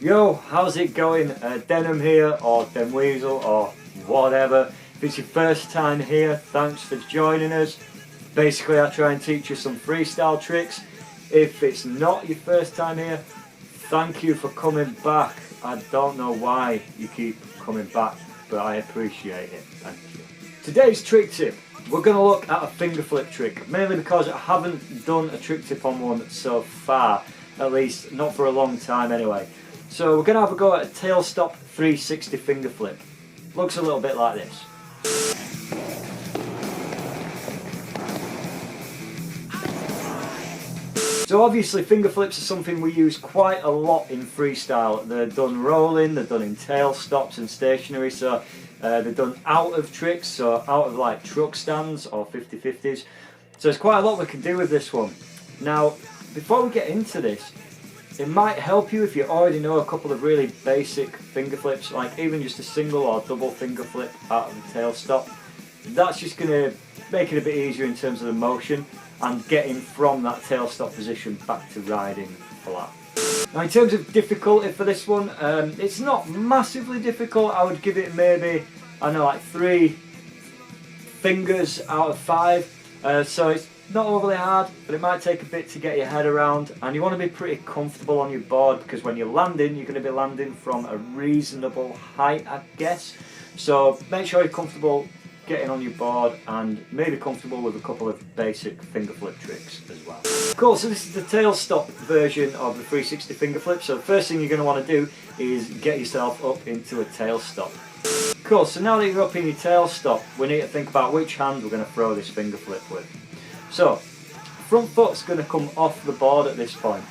Yo, how's it going? Denim here, or Den Weasel, or whatever. If it's your first time here, thanks for joining us. Basically, I try and teach you some freestyle tricks. If it's not your first time here, thank you for coming back. I don't know why you keep coming back, but I appreciate it. Thank you. Today's trick tip, we're going to look at a finger flip trick, mainly because I haven't done a trick tip on one so far, at least not for a long time anyway. So we're going to have a go at a Tailstop 360 finger flip. Looks a little bit like this. So obviously finger flips are something we use quite a lot in freestyle. They're done rolling, they're done in tail stops and stationary, so they're done out of tricks, so out of like truck stands or 50-50s. So there's quite a lot we can do with this one. Now, before we get into this, it might help you if you already know a couple of really basic finger flips, like even just a single or double finger flip out of the tail stop. That's just going to make it a bit easier in terms of the motion and getting from that tail stop position back to riding flat. Now in terms of difficulty for this one, it's not massively difficult. I would give it maybe, I don't know, like 3 fingers out of 5. So it's not overly hard, but it might take a bit to get your head around, and you want to be pretty comfortable on your board because when you're landing, you're going to be landing from a reasonable height, I guess. So make sure you're comfortable getting on your board and maybe comfortable with a couple of basic finger flip tricks as well. Cool, so this is the tail stop version of the 360 finger flip. So the first thing you're going to want to do is get yourself up into a tail stop. Cool, so now that you're up in your tail stop, we need to think about which hand we're going to throw this finger flip with. So, front foot's going to come off the board at this point.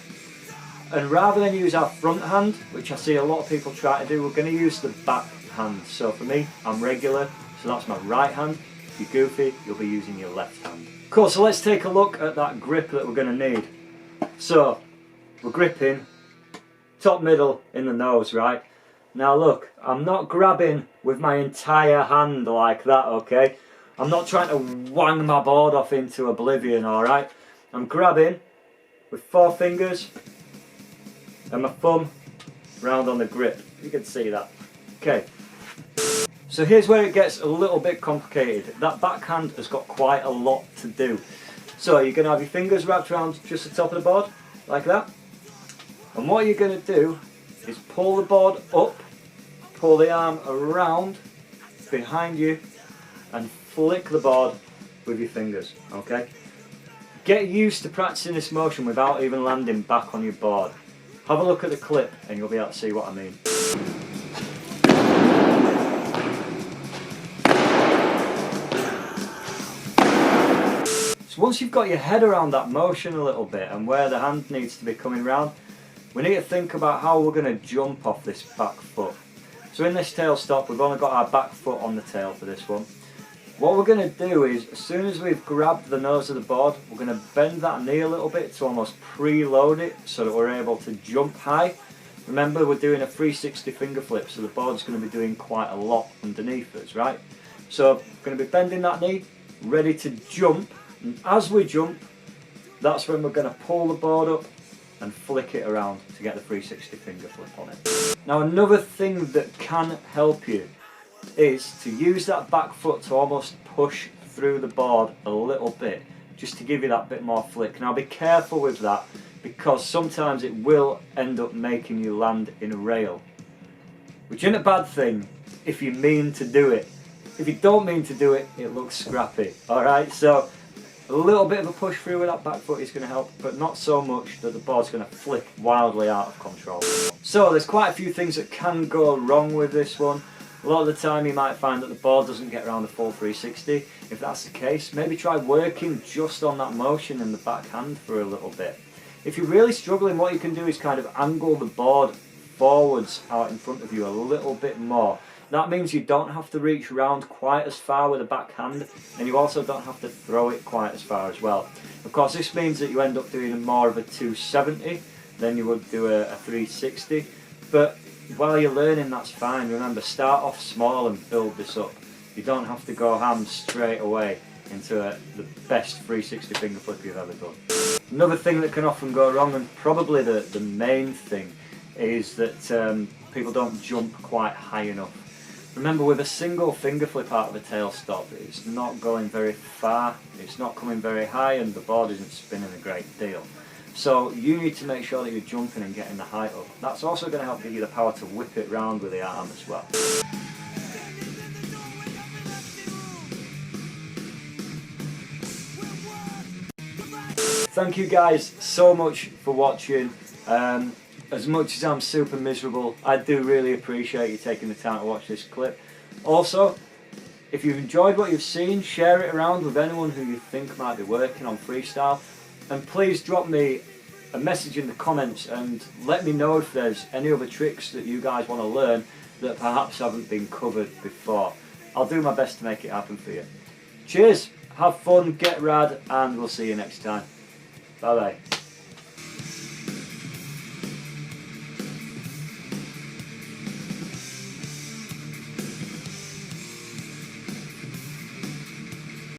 And rather than use our front hand, which I see a lot of people try to do, we're going to use the back hand. So for me, I'm regular, so that's my right hand. If you're goofy, you'll be using your left hand. Cool, so let's take a look at that grip that we're going to need. So, we're gripping top middle in the nose, right? Now look, I'm not grabbing with my entire hand like that, okay? I'm not trying to wang my board off into oblivion, alright? I'm grabbing with 4 fingers and my thumb round on the grip. You can see that. Okay. So here's where it gets a little bit complicated. That backhand has got quite a lot to do. So you're going to have your fingers wrapped around just the top of the board, like that. And what you're going to do is pull the board up, pull the arm around behind you, and flick the board with your fingers, okay? Get used to practicing this motion without even landing back on your board. Have a look at the clip and you'll be able to see what I mean. So once you've got your head around that motion a little bit and where the hand needs to be coming round, we need to think about how we're going to jump off this back foot. So in this tail stop, we've only got our back foot on the tail for this one. What we're going to do is, as soon as we've grabbed the nose of the board, we're going to bend that knee a little bit to almost preload it so that we're able to jump high. Remember, we're doing a 360 finger flip, so the board's going to be doing quite a lot underneath us, right? So we're going to be bending that knee, ready to jump, and as we jump, that's when we're going to pull the board up and flick it around to get the 360 finger flip on it. Now another thing that can help you is to use that back foot to almost push through the board a little bit, just to give you that bit more flick. Now be careful with that, because sometimes it will end up making you land in a rail, which isn't a bad thing if you mean to do it. If you don't mean to do it, it looks scrappy, alright? So a little bit of a push through with that back foot is going to help, but not so much that the board's going to flick wildly out of control. So there's quite a few things that can go wrong with this one. A lot of the time you might find that the board doesn't get around the full 360. If that's the case, maybe try working just on that motion in the backhand for a little bit. If you're really struggling, what you can do is kind of angle the board forwards out in front of you a little bit more. That means you don't have to reach around quite as far with the backhand, and you also don't have to throw it quite as far as well. Of course, this means that you end up doing more of a 270 than you would do a 360, but while you're learning, that's fine. Remember, start off small and build this up. You don't have to go ham straight away into the best 360 finger flip you've ever done. Another thing that can often go wrong, and probably the main thing, is that people don't jump quite high enough. Remember, with a single finger flip out of a tailstop, it's not going very far, it's not coming very high, and the board isn't spinning a great deal. So you need to make sure that you're jumping and getting the height up. That's also going to help give you the power to whip it round with the arm as well. Thank you guys so much for watching. As much as I'm super miserable, I do really appreciate you taking the time to watch this clip. Also, if you've enjoyed what you've seen, share it around with anyone who you think might be working on freestyle. And please drop me a message in the comments and let me know if there's any other tricks that you guys want to learn that perhaps haven't been covered before. I'll do my best to make it happen for you. Cheers, have fun, get rad, and we'll see you next time. Bye bye.